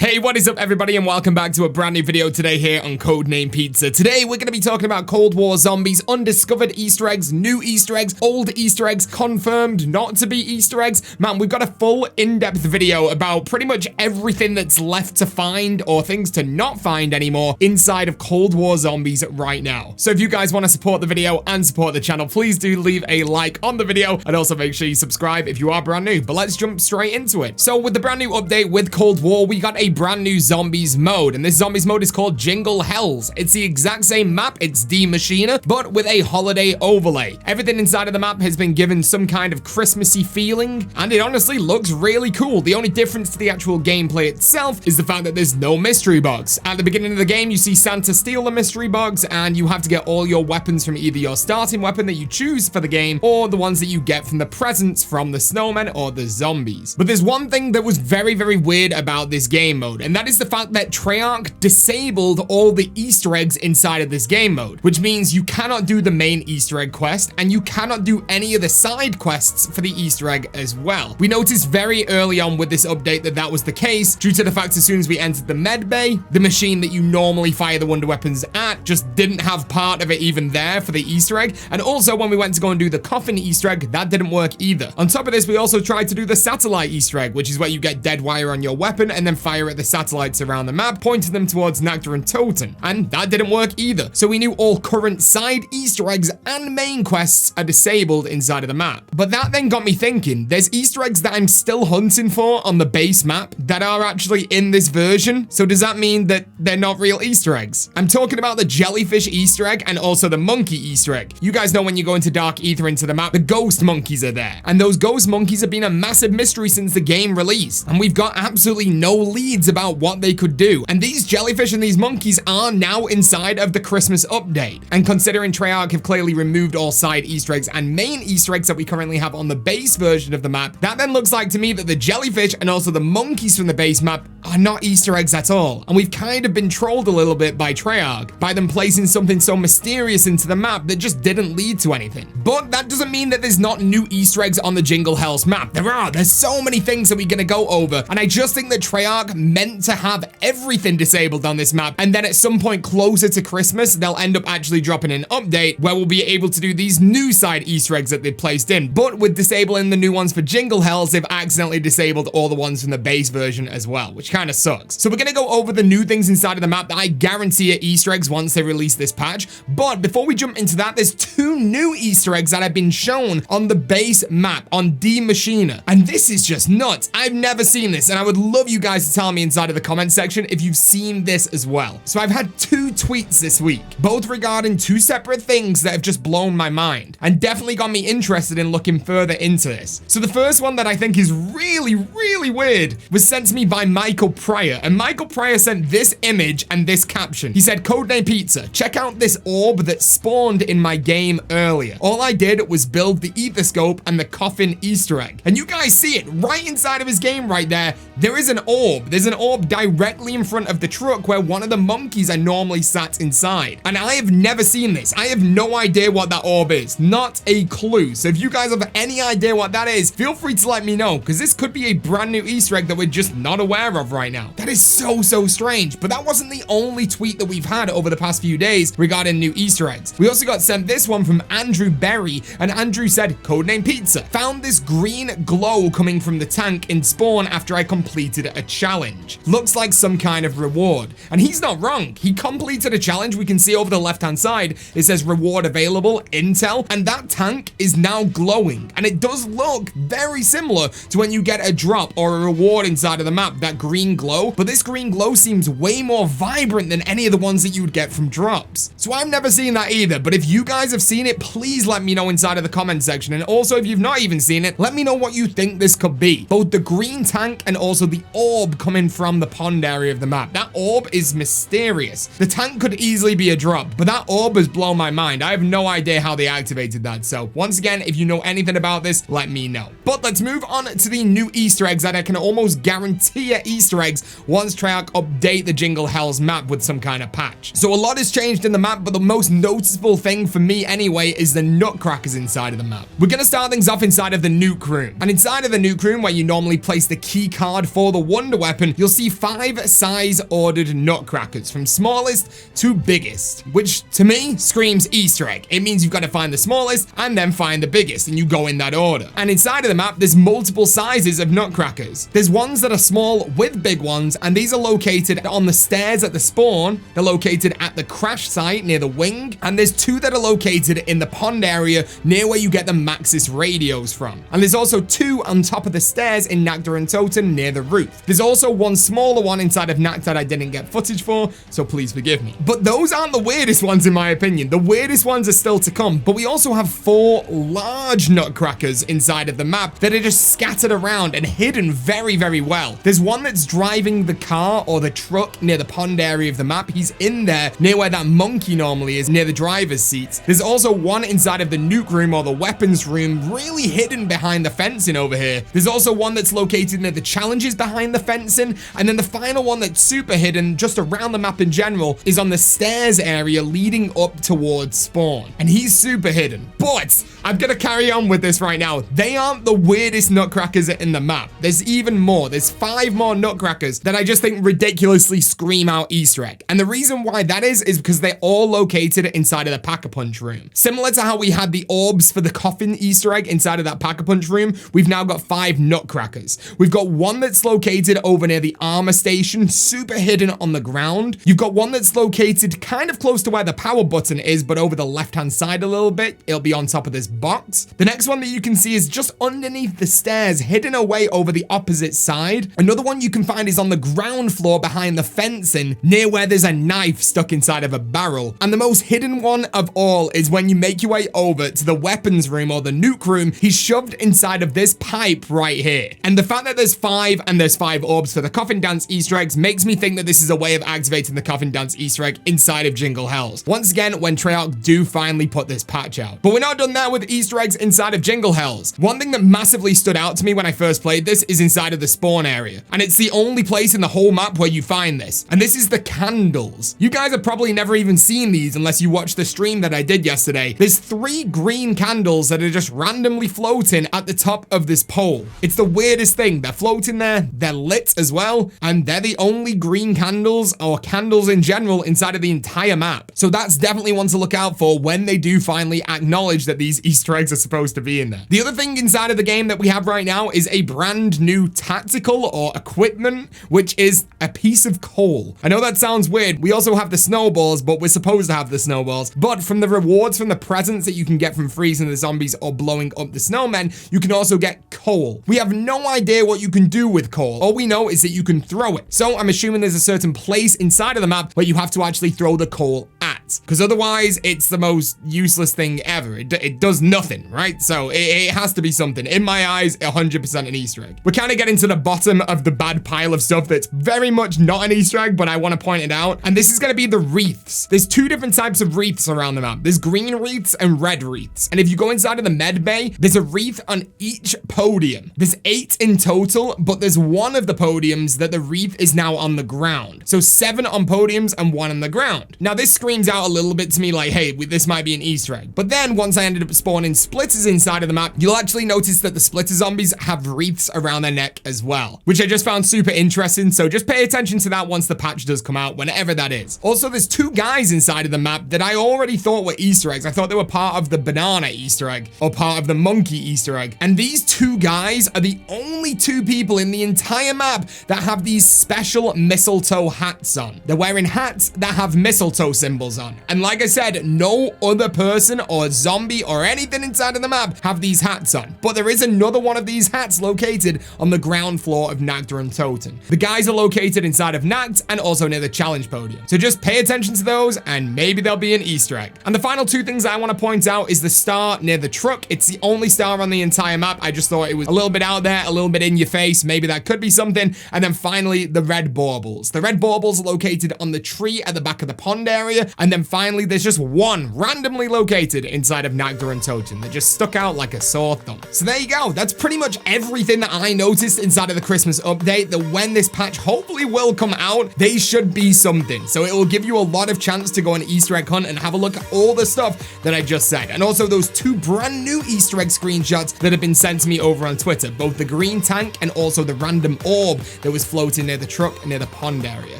Hey, what is up everybody and welcome back to a brand new video today here on CodeNamePizza. Today we're going to be talking about Cold War zombies, undiscovered Easter eggs, new Easter eggs, old Easter eggs, confirmed not to be Easter eggs. Man, we've got a full in-depth video about pretty much everything that's left to find or things to not find anymore inside of Cold War zombies right now. So if you guys want to support the video and support the channel, please do leave a like on the video and also make sure you subscribe if you are brand new. But let's jump straight into it. So with the brand new update with Cold War, we got a brand new zombies mode, and this zombies mode is called Jingle Hells. It's the exact same map, it's D-Machina, but with a holiday overlay. Everything inside of the map has been given some kind of Christmassy feeling, and it honestly looks really cool. The only difference to the actual gameplay itself is the fact that there's no mystery box. At the beginning of the game, you see Santa steal the mystery box, and you have to get all your weapons from either your starting weapon that you choose for the game, or the ones that you get from the presents from the snowmen or the zombies. But there's one thing that was very, very weird about this game mode, and that is the fact that Treyarch disabled all the Easter eggs inside of this game mode, which means you cannot do the main Easter egg quest, and you cannot do any of the side quests for the Easter egg as well. We noticed very early on with this update that that was the case, due to the fact as soon as we entered the med bay, the machine that you normally fire the wonder weapons at just didn't have part of it even there for the Easter egg, and also when we went to go and do the Coffin Easter egg, that didn't work either. On top of this, we also tried to do the satellite Easter egg, which is where you get dead wire on your weapon and then fire at the satellites around the map, pointing them towards Nutcracker and Totem, and that didn't work either. So we knew all current side Easter eggs and main quests are disabled inside of the map. But that then got me thinking, there's Easter eggs that I'm still hunting for on the base map that are actually in this version. So does that mean that they're not real Easter eggs? I'm talking about the jellyfish Easter egg and also the monkey Easter egg. You guys know when you go into Dark Ether into the map, the ghost monkeys are there, and those ghost monkeys have been a massive mystery since the game released, and we've got absolutely no leads about what they could do. And these jellyfish and these monkeys are now inside of the Christmas update. And considering Treyarch have clearly removed all side Easter eggs and main Easter eggs that we currently have on the base version of the map, that then looks like to me that the jellyfish and also the monkeys from the base map are not Easter eggs at all. And we've kind of been trolled a little bit by Treyarch by them placing something so mysterious into the map that just didn't lead to anything. But that doesn't mean that there's not new Easter eggs on the Jingle Hells map. There's so many things that we're gonna go over, and I just think that Treyarch meant to have everything disabled on this map, and then at some point closer to Christmas, they'll end up actually dropping an update where we'll be able to do these new side Easter eggs that they've placed in. But with disabling the new ones for Jingle Hells, they've accidentally disabled all the ones from the base version as well, which kind of sucks. So we're gonna go over the new things inside of the map that I guarantee are Easter eggs once they release this patch. But before we jump into that, there's two new Easter eggs that have been shown on the base map on D-Machina, and this is just nuts. I've never seen this, and I would love you guys to tell me inside of the comment section if you've seen this as well. So I've had two tweets this week, both regarding two separate things that have just blown my mind and definitely got me interested in looking further into this. So the first one that I think is really, really weird was sent to me by Michael Pryor, and Michael Pryor sent this image and this caption. He said, "CodeNamePizza, check out this orb that spawned in my game earlier. All I did was build the Ethoscope and the Coffin Easter egg." And you guys see it right inside of his game right there. There is an orb. There's an orb directly in front of the truck where one of the monkeys are normally sat inside. And I have never seen this. I have no idea what that orb is. Not a clue. So if you guys have any idea what that is, feel free to let me know, because this could be a brand new Easter egg that we're just not aware of right now. That is so strange. But that wasn't the only tweet that we've had over the past few days regarding new Easter eggs. We also got sent this one from Andrew Berry, and Andrew said, "CodeNamePizza, found this green glow coming from the tank in spawn after I completed a challenge. Looks like some kind of reward." And he's not wrong. He completed a challenge. We can see over the left-hand side, it says reward available, intel, and that tank is now glowing. And it does look very similar to when you get a drop or a reward inside of the map, that green glow. But this green glow seems way more vibrant than any of the ones that you would get from drops. So I've never seen that either. But if you guys have seen it, please let me know inside of the comment section. And also, if you've not even seen it, let me know what you think this could be. Both the green tank and also the orb coming from the pond area of the map. That orb is mysterious. The tank could easily be a drop, but that orb has blown my mind. I have no idea how they activated that. So once again, if you know anything about this, let me know. But let's move on to the new Easter eggs that I can almost guarantee are Easter eggs once Treyarch update the Jingle Hells map with some kind of patch. So a lot has changed in the map, but the most noticeable thing for me anyway is the Nutcrackers inside of the map. We're gonna start things off inside of the Nuke room. And inside of the Nuke room, where you normally place the key card for the wonder weapon, screen, you'll see 5 size-ordered Nutcrackers from smallest to biggest, which to me screams Easter egg. It means you've got to find the smallest and then find the biggest, and you go in that order. And inside of the map, there's multiple sizes of Nutcrackers. There's ones that are small with big ones, and these are located on the stairs at the spawn. They're located at the crash site near the wing, and there's 2 that are located in the pond area near where you get the Maxis radios from. And there's also 2 on top of the stairs in Nutcracker and Totem near the roof. There's also one smaller one inside of Nac that I didn't get footage for, so please forgive me. But those aren't the weirdest ones in my opinion. The weirdest ones are still to come, but we also have 4 large Nutcrackers inside of the map that are just scattered around and hidden very, very well. There's one that's driving the car or the truck near the pond area of the map. He's in there near where that monkey normally is, near the driver's seats. There's also one inside of the nuke room or the weapons room, really hidden behind the fencing over here. There's also one that's located near the challenges behind the fencing, and then the final one that's super hidden just around the map in general is on the stairs area leading up towards spawn, and he's super hidden. But I'm gonna carry on with this right now. They aren't the weirdest Nutcrackers in the map. There's even more. There's 5 more Nutcrackers that I just think ridiculously scream out Easter egg. And the reason why that is because they're all located inside of the Pack-a-Punch room. Similar to how we had the orbs for the Coffin Easter egg inside of that Pack-a-Punch room, we've now got 5 Nutcrackers. We've got one that's located over near the armor station, super hidden on the ground. You've got one that's located kind of close to where the power button is, but over the left-hand side a little bit. It'll be on top of this box. The next one that you can see is just underneath the stairs, hidden away over the opposite side. Another one you can find is on the ground floor behind the fencing, near where there's a knife stuck inside of a barrel. And the most hidden one of all is when you make your way over to the weapons room or the nuke room, he's shoved inside of this pipe right here. And the fact that there's 5 and there's 5 orbs for the Coffin Dance Easter eggs makes me think that this is a way of activating the Coffin Dance Easter egg inside of Jingle Hells. Once again, when Treyarch do finally put this patch out. But we're not done there with Easter eggs inside of Jingle Hells. One thing that massively stood out to me when I first played this is inside of the spawn area. And it's the only place in the whole map where you find this. And this is the candles. You guys have probably never even seen these unless you watched the stream that I did yesterday. There's 3 green candles that are just randomly floating at the top of this pole. It's the weirdest thing. They're floating there, they're lit as well, and they're the only green candles or candles in general inside of the entire map. So that's definitely one to look out for when they do finally acknowledge that these Easter eggs are supposed to be in there. The other thing inside of the game that we have right now is a brand new tactical or equipment, which is a piece of coal. I know that sounds weird. We also have the snowballs, but we're supposed to have the snowballs. But from the rewards from the presents that you can get from freezing the zombies or blowing up the snowmen, you can also get coal. We have no idea what you can do with coal. All we know is that you can throw it. So I'm assuming there's a certain place inside of the map where you have to actually throw the coal at, because otherwise it's the most useless thing ever. It does nothing, right? So it has to be something. In my eyes, 100% an Easter egg. We're kind of getting to the bottom of the bad pile of stuff that's very much not an Easter egg, but I want to point it out. And this is going to be the wreaths. There's 2 different types of wreaths around the map. There's green wreaths and red wreaths. And if you go inside of the med bay, there's a wreath on each podium. There's 8 in total, but there's one of the podiums that the wreath is now on the ground. So 7 on podiums and 1 on the ground. Now this screams out a little bit to me like, hey, this might be an Easter egg. But then once I ended up spawning splitters inside of the map, you'll actually notice that the splitter zombies have wreaths around their neck as well, which I just found super interesting. So just pay attention to that once the patch does come out, whenever that is. Also, there's 2 guys inside of the map that I already thought were Easter eggs. I thought they were part of the banana Easter egg or part of the monkey Easter egg. And these 2 guys are the only 2 people in the entire map that have these special mistletoe hats on. They're wearing hats that have mistletoe symbols on. And like I said, no other person or zombie or anything inside of the map have these hats on. But there is another one of these hats located on the ground floor of Nagda and Totem. The guys are located inside of Nact and also near the challenge podium. So just pay attention to those and maybe there'll be an Easter egg. And the final 2 things I want to point out is the star near the truck. It's the only star on the entire map. I just thought it was a little bit out there, a little bit in your face. Maybe that could be something. And then finally, the red baubles. The red baubles are located on the tree at the back of the pond area. And then finally, there's just one randomly located inside of Nagda and Tochen that just stuck out like a sore thumb. So there you go. That's pretty much everything that I noticed inside of the Christmas update, that when this patch hopefully will come out, they should be something. So it will give you a lot of chance to go on Easter egg hunt and have a look at all the stuff that I just said. And also those 2 brand new Easter egg screenshots that have been sent to me over on Twitter, both the green tank and also the random orb that was floating near the truck near the pond area.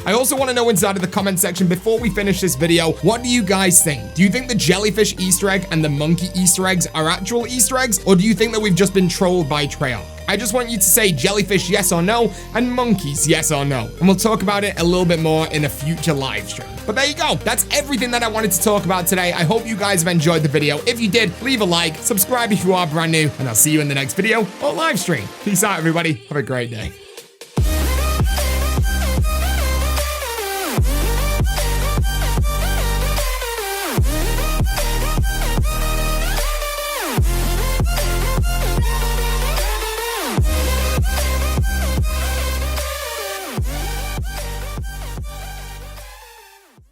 I also want to know inside of the comment section before we finish this video, what do you guys think? Do you think the jellyfish Easter egg and the monkey Easter eggs are actual Easter eggs, or do you think that we've just been trolled by Treyarch? I just want you to say jellyfish yes or no, and monkeys yes or no. And we'll talk about it a little bit more in a future live stream. But there you go. That's everything that I wanted to talk about today. I hope you guys have enjoyed the video. If you did, leave a like, subscribe if you are brand new, and I'll see you in the next video or live stream. Peace out, everybody. Have a great day.